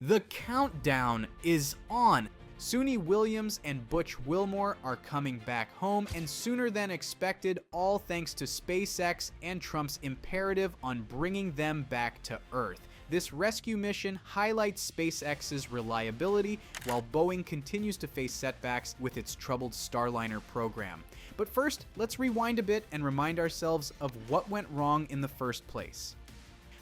The countdown is on. Suni, Williams, and Butch Willmore are coming back home, and sooner than expected, all thanks to SpaceX and Trump's imperative on bringing them back to Earth. This rescue mission highlights SpaceX's reliability, while Boeing continues to face setbacks with its troubled Starliner program. But first, let's rewind a bit and remind ourselves of what went wrong in the first place.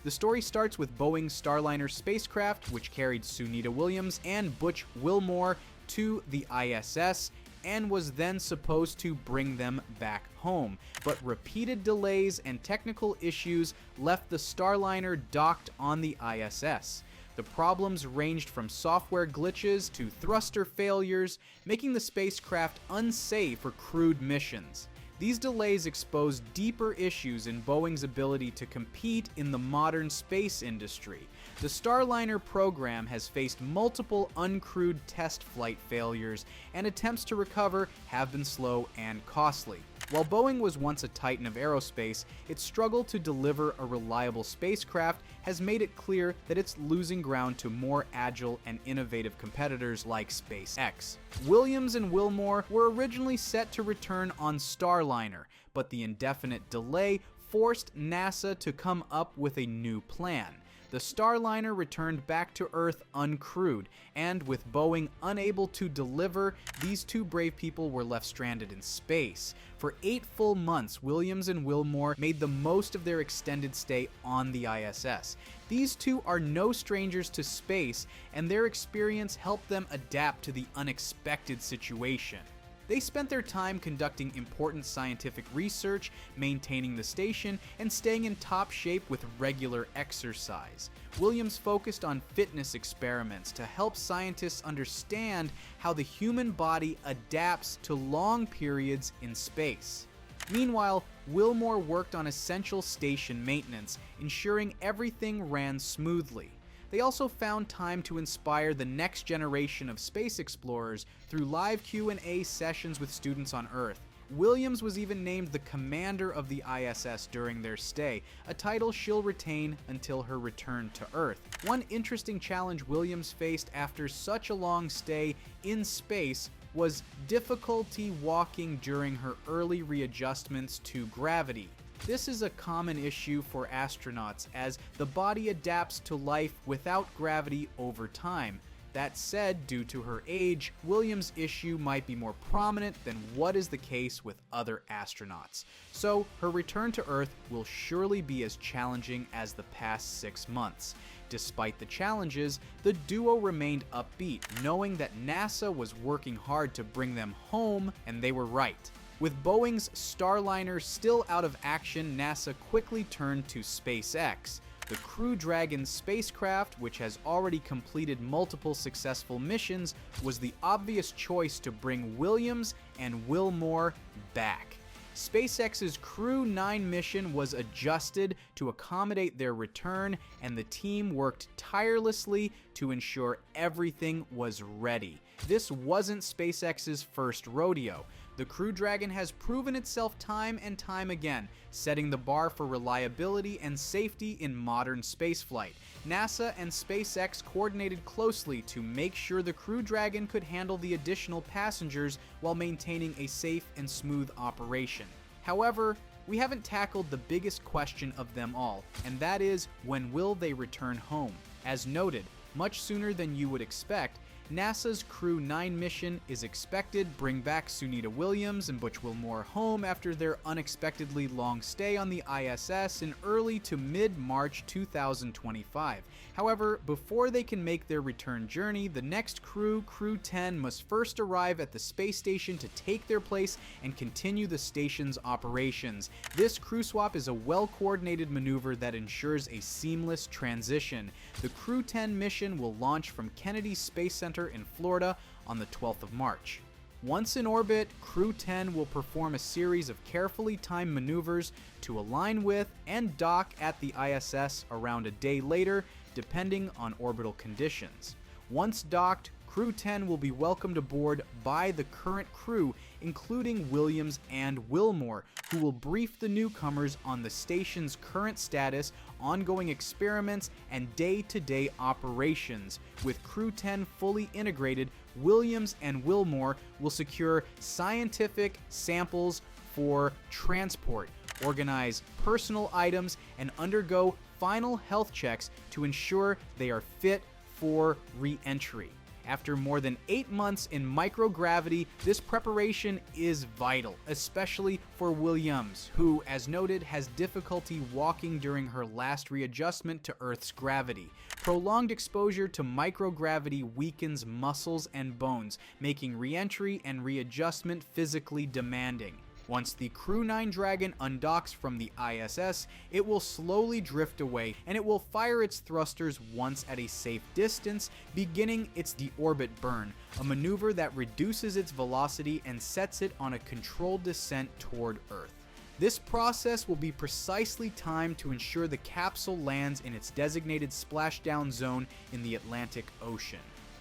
The story starts with Boeing's Starliner spacecraft, which carried Sunita Williams and Butch Willmore to the ISS, and was then supposed to bring them back home. But repeated delays and technical issues left the Starliner docked on the ISS. The problems ranged from software glitches to thruster failures, making the spacecraft unsafe for crewed missions. These delays exposed deeper issues in Boeing's ability to compete in the modern space industry. The Starliner program has faced multiple uncrewed test flight failures, and attempts to recover have been slow and costly. While Boeing was once a titan of aerospace, its struggle to deliver a reliable spacecraft has made it clear that it's losing ground to more agile and innovative competitors like SpaceX. Williams and Willmore were originally set to return on Starliner, but the indefinite delay forced NASA to come up with a new plan. The Starliner returned back to Earth uncrewed, and with Boeing unable to deliver, these two brave people were left stranded in space. For 8 full months, Williams and Willmore made the most of their extended stay on the ISS. These two are no strangers to space, and their experience helped them adapt to the unexpected situation. They spent their time conducting important scientific research, maintaining the station, and staying in top shape with regular exercise. Williams focused on fitness experiments to help scientists understand how the human body adapts to long periods in space. Meanwhile, Willmore worked on essential station maintenance, ensuring everything ran smoothly. They also found time to inspire the next generation of space explorers through live Q&A sessions with students on Earth. Williams was even named the commander of the ISS during their stay, a title she'll retain until her return to Earth. One interesting challenge Williams faced after such a long stay in space was difficulty walking during her early readjustments to gravity. This is a common issue for astronauts, as the body adapts to life without gravity over time. That said, due to her age, Williams' issue might be more prominent than what is the case with other astronauts. So, her return to Earth will surely be as challenging as the past 6 months. Despite the challenges, the duo remained upbeat, knowing that NASA was working hard to bring them home, and they were right. With Boeing's Starliner still out of action, NASA quickly turned to SpaceX. The Crew Dragon spacecraft, which has already completed multiple successful missions, was the obvious choice to bring Williams and Willmore back. SpaceX's Crew 9 mission was adjusted to accommodate their return, and the team worked tirelessly to ensure everything was ready. This wasn't SpaceX's first rodeo. The Crew Dragon has proven itself time and time again, setting the bar for reliability and safety in modern spaceflight. NASA and SpaceX coordinated closely to make sure the Crew Dragon could handle the additional passengers while maintaining a safe and smooth operation. However, we haven't tackled the biggest question of them all, and that is, when will they return home? As noted, much sooner than you would expect, NASA's Crew 9 mission is expected to bring back Sunita Williams and Butch Willmore home after their unexpectedly long stay on the ISS in early to mid-March 2025. However, before they can make their return journey, the next crew, Crew 10, must first arrive at the space station to take their place and continue the station's operations. This crew swap is a well-coordinated maneuver that ensures a seamless transition. The Crew 10 mission will launch from Kennedy Space Center in Florida on the 12th of March. Once in orbit, Crew 10 will perform a series of carefully timed maneuvers to align with and dock at the ISS around a day later, depending on orbital conditions. Once docked, Crew 10 will be welcomed aboard by the current crew, including Williams and Willmore, who will brief the newcomers on the station's current status, ongoing experiments, and day-to-day operations. With Crew 10 fully integrated, Williams and Willmore will secure scientific samples for transport, organize personal items, and undergo final health checks to ensure they are fit for re-entry. After more than 8 months in microgravity, this preparation is vital, especially for Williams, who, as noted, has difficulty walking during her last readjustment to Earth's gravity. Prolonged exposure to microgravity weakens muscles and bones, making re-entry and readjustment physically demanding. Once the Crew 9 Dragon undocks from the ISS, it will slowly drift away, and it will fire its thrusters once at a safe distance, beginning its deorbit burn, a maneuver that reduces its velocity and sets it on a controlled descent toward Earth. This process will be precisely timed to ensure the capsule lands in its designated splashdown zone in the Atlantic Ocean.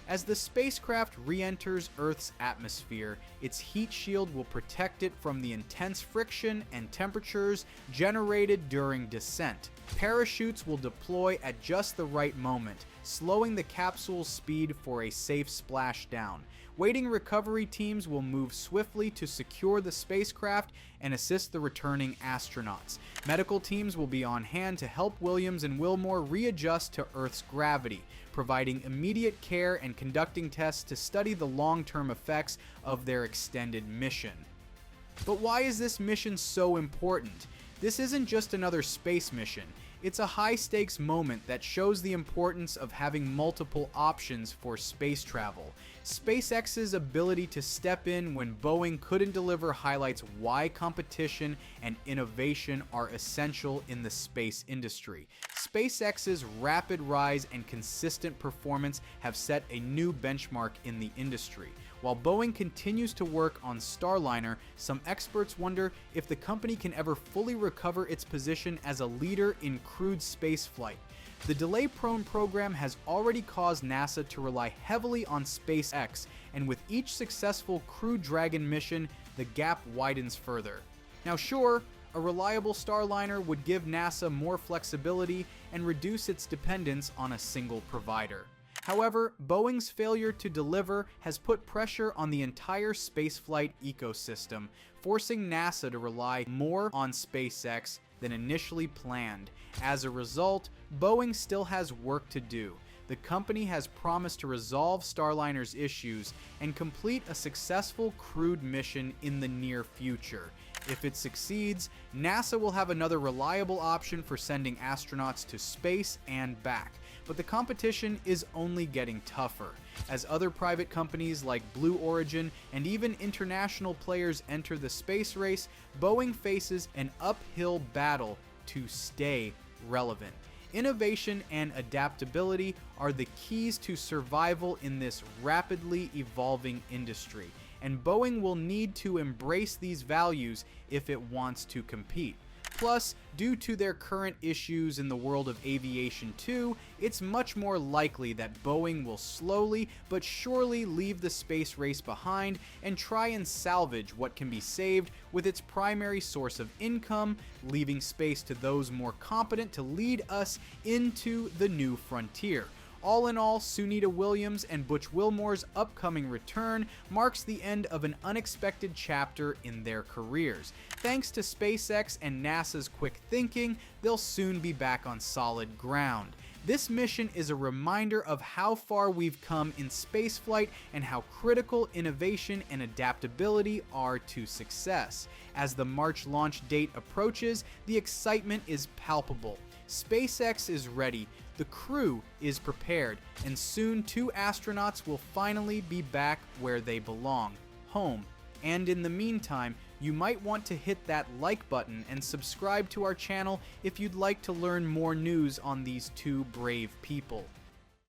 As the spacecraft re-enters Earth's atmosphere, its heat shield will protect it from the intense friction and temperatures generated during descent. Parachutes will deploy at just the right moment, slowing the capsule's speed for a safe splashdown. Waiting recovery teams will move swiftly to secure the spacecraft and assist the returning astronauts. Medical teams will be on hand to help Williams and Willmore readjust to Earth's gravity, providing immediate care and conducting tests to study the long-term effects of their extended mission. But why is this mission so important? This isn't just another space mission. It's a high-stakes moment that shows the importance of having multiple options for space travel. SpaceX's ability to step in when Boeing couldn't deliver highlights why competition and innovation are essential in the space industry. SpaceX's rapid rise and consistent performance have set a new benchmark in the industry. While Boeing continues to work on Starliner, some experts wonder if the company can ever fully recover its position as a leader in crewed spaceflight. The delay-prone program has already caused NASA to rely heavily on SpaceX, and with each successful Crew Dragon mission, the gap widens further. Now sure, a reliable Starliner would give NASA more flexibility and reduce its dependence on a single provider. However, Boeing's failure to deliver has put pressure on the entire spaceflight ecosystem, forcing NASA to rely more on SpaceX than initially planned. As a result, Boeing still has work to do. The company has promised to resolve Starliner's issues and complete a successful crewed mission in the near future. If it succeeds, NASA will have another reliable option for sending astronauts to space and back. But the competition is only getting tougher. As other private companies like Blue Origin and even international players enter the space race, Boeing faces an uphill battle to stay relevant. Innovation and adaptability are the keys to survival in this rapidly evolving industry, and Boeing will need to embrace these values if it wants to compete. Plus, due to their current issues in the world of aviation too, it's much more likely that Boeing will slowly but surely leave the space race behind and try and salvage what can be saved with its primary source of income, leaving space to those more competent to lead us into the new frontier. All in all, Sunita Williams and Butch Willmore's upcoming return marks the end of an unexpected chapter in their careers. Thanks to SpaceX and NASA's quick thinking, they'll soon be back on solid ground. This mission is a reminder of how far we've come in spaceflight and how critical innovation and adaptability are to success. As the March launch date approaches, the excitement is palpable. SpaceX is ready, the crew is prepared, and soon 2 astronauts will finally be back where they belong, home. And in the meantime, you might want to hit that like button and subscribe to our channel if you'd like to learn more news on these 2 brave people.